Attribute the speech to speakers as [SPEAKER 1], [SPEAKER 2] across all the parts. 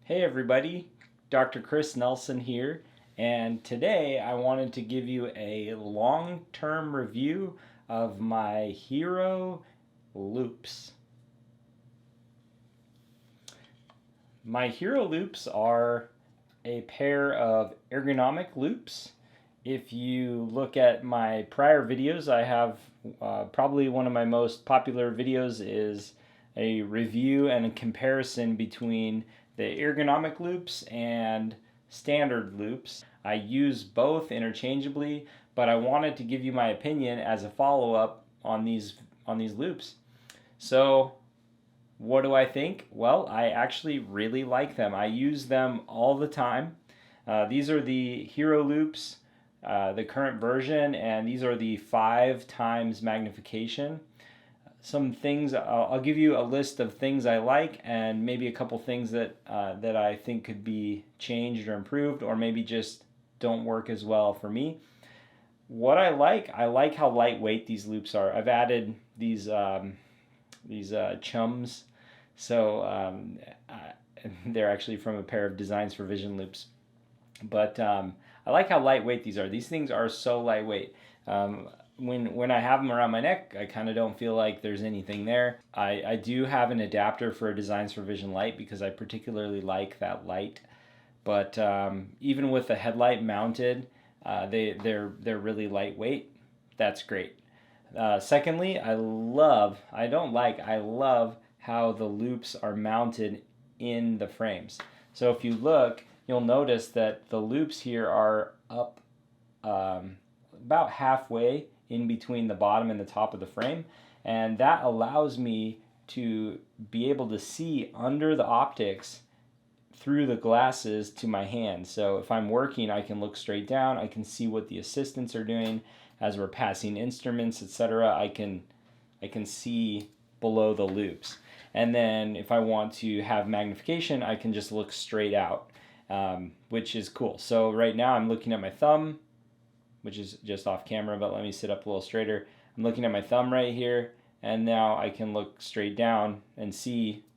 [SPEAKER 1] Hey everybody, Dr. Chris Nelson here, and today I wanted to give you a long-term review of my Hero Loupes. My Hero Loupes are a pair of ergonomic loupes. If you look at my prior videos, I have probably one of my most popular videos is a review and a comparison between the ergonomic loupes and standard loupes. I use both interchangeably, but I wanted to give you my opinion as a follow-up on these loupes. So what do I think? Well, I actually really like them. I use them all the time. These are the Hero Loupes, the current version, and these are the 5 times magnification. Some things, I'll give you a list of things I like and maybe a couple things that I think could be changed or improved, or maybe just don't work as well for me. What I like how lightweight these loupes are. I've added these chums, so they're actually from a pair of Designs for Vision loupes. But I like how lightweight these are. These things are so lightweight. When I have them around my neck, I kind of don't feel like there's anything there. I do have an adapter for a Designs for Vision light because I particularly like that light. But even with the headlight mounted, they're really lightweight. That's great. Secondly, I love how the loupes are mounted in the frames. So if you look, you'll notice that the loupes here are up about halfway in between the bottom and the top of the frame, and that allows me to be able to see under the optics through the glasses to my hand. So if I'm working, I can look straight down, I can see what the assistants are doing as we're passing instruments, etc. I can see below the loupes. And then if I want to have magnification, I can just look straight out, which is cool. So right now I'm looking at my thumb, which is just off camera, but let me sit up a little straighter. I'm looking at my thumb right here, and now I can look straight down and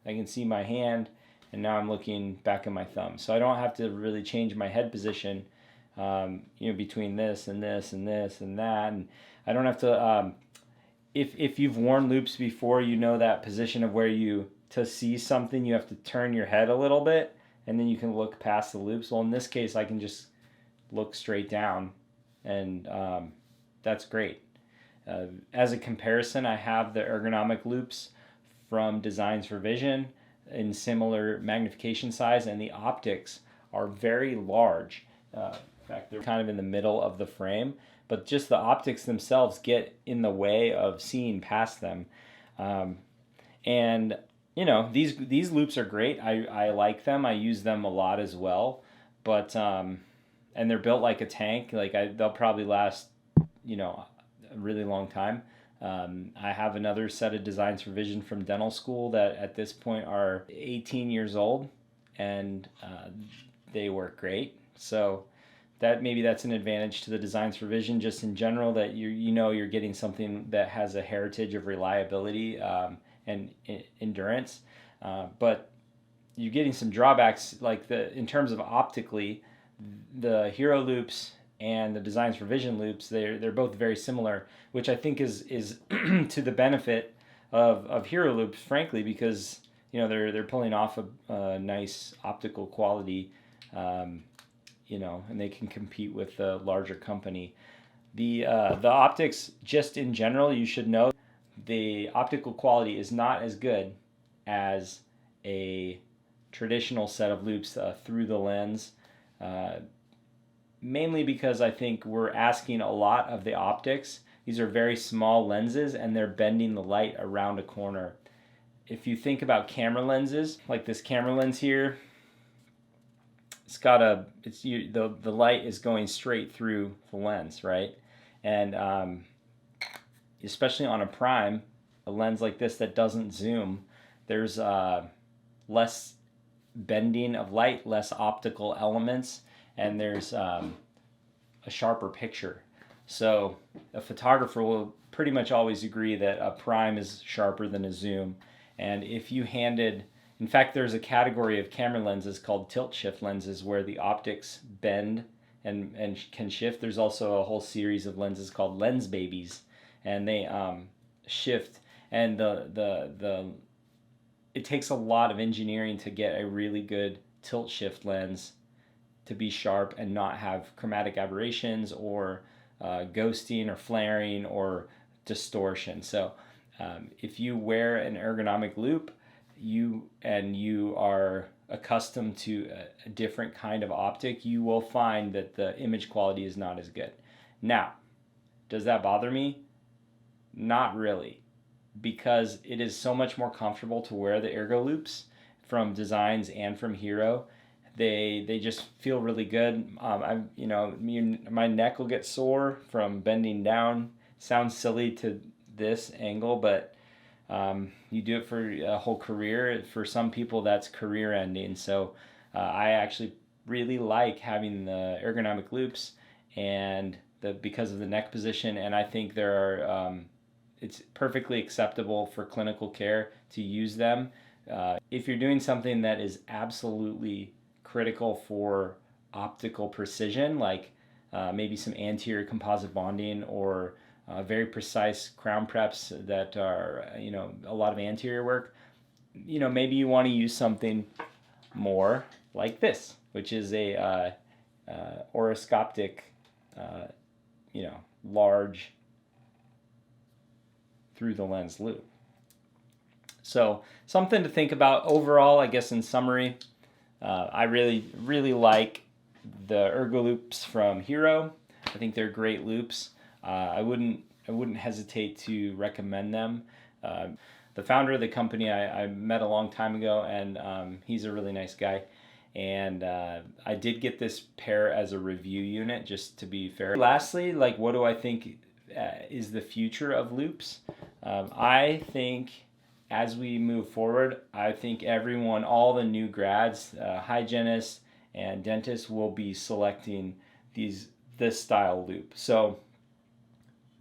[SPEAKER 1] I can see my hand, and now I'm looking back at my thumb. So I don't have to really change my head position, between this and this and this and that, and I don't have to, if you've worn loupes before, you know that position of where to see something, you have to turn your head a little bit, and then you can look past the loupes. Well, in this case, I can just look straight down, and that's great. As a comparison, I have the ergonomic loupes from Designs for Vision in similar magnification size, and the optics are very large. In fact, they're kind of in the middle of the frame, but just the optics themselves get in the way of seeing past them. And these loupes are great. I like them. I use them a lot as well, but and they're built like a tank. They'll probably last, a really long time. I have another set of Designs for Vision from dental school that at this point are 18 years old, and they work great. So that's an advantage to the Designs for Vision just in general, that you're getting something that has a heritage of reliability and endurance. But you're getting some drawbacks, in terms of optically, the Hero Loupes and the Designs for Vision loupes, they're both very similar, which I think is to the benefit of Hero Loupes, frankly, because they're pulling off a nice optical quality, and they can compete with the larger company. The optics, just in general, you should know, the optical quality is not as good as a traditional set of loupes through the lens. Mainly because I think we're asking a lot of the optics. These are very small lenses, and they're bending the light around a corner. If you think about camera lenses, like this camera lens here, the light is going straight through the lens, right? And especially on a prime, a lens like this that doesn't zoom, there's less bending of light, less optical elements, and there's a sharper picture. So a photographer will pretty much always agree that a prime is sharper than a zoom. And if you handed In fact, there's a category of camera lenses called tilt shift lenses where the optics bend and can shift. There's also a whole series of lenses called lens babies, and they shift. And the it takes a lot of engineering to get a really good tilt shift lens to be sharp and not have chromatic aberrations or ghosting or flaring or distortion. So if you wear an ergonomic loupe, you are accustomed to a different kind of optic, you will find that the image quality is not as good. Now, does that bother me? Not really, because it is so much more comfortable to wear the Ergo Loupes from Designs and from Hero. They just feel really good. My neck will get sore from bending down. Sounds silly to this angle, but you do it for a whole career. For some people, that's career ending. So I actually really like having the ergonomic loupes and because of the neck position. And I think it's perfectly acceptable for clinical care to use them. If you're doing something that is absolutely critical for optical precision, like maybe some anterior composite bonding or very precise crown preps that are, a lot of anterior work, maybe you want to use something more like this, which is a oroscopic, large through the lens loupe. So something to think about overall, I guess in summary, I really, really like the Ergo Loupes from Hero. I think they're great loupes. I wouldn't hesitate to recommend them. The founder of the company I met a long time ago, and he's a really nice guy. And I did get this pair as a review unit, just to be fair. Lastly, what do I think is the future of loupes? I think as we move forward, I think all the new grads, hygienists and dentists will be selecting this style loupe. So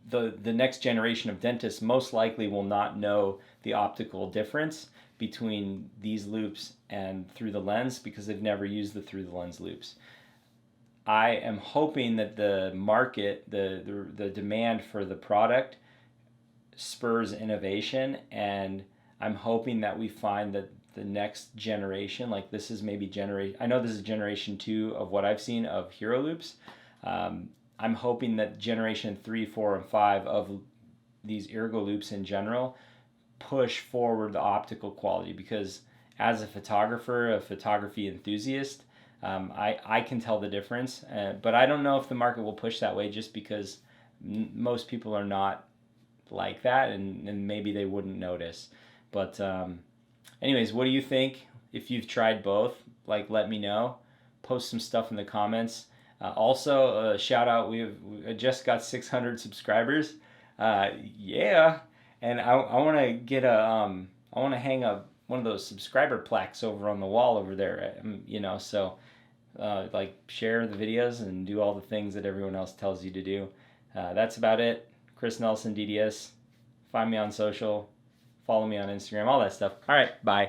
[SPEAKER 1] the next generation of dentists most likely will not know the optical difference between these loupes and through the lens because they've never used the through the lens loupes. I am hoping that the market, the demand for the product spurs innovation, and I'm hoping that we find that the next generation, this is maybe I know this is generation 2 of what I've seen of Hero Loupes. I'm hoping that generation 3, 4, and 5 of these Ergo Loupes in general push forward the optical quality, because as a photographer, a photography enthusiast, I can tell the difference. But I don't know if the market will push that way, just because most people are not like that, and maybe they wouldn't notice. But anyways, what do you think? If you've tried both, let me know. Post some stuff in the comments. Also, shout out, we just got 600 subscribers. Yeah, and I want to get I want to hang one of those subscriber plaques over on the wall over there. So share the videos and do all the things that everyone else tells you to do. That's about it. Chris Nelson, DDS. Find me on social. Follow me on Instagram. All that stuff. All right, bye.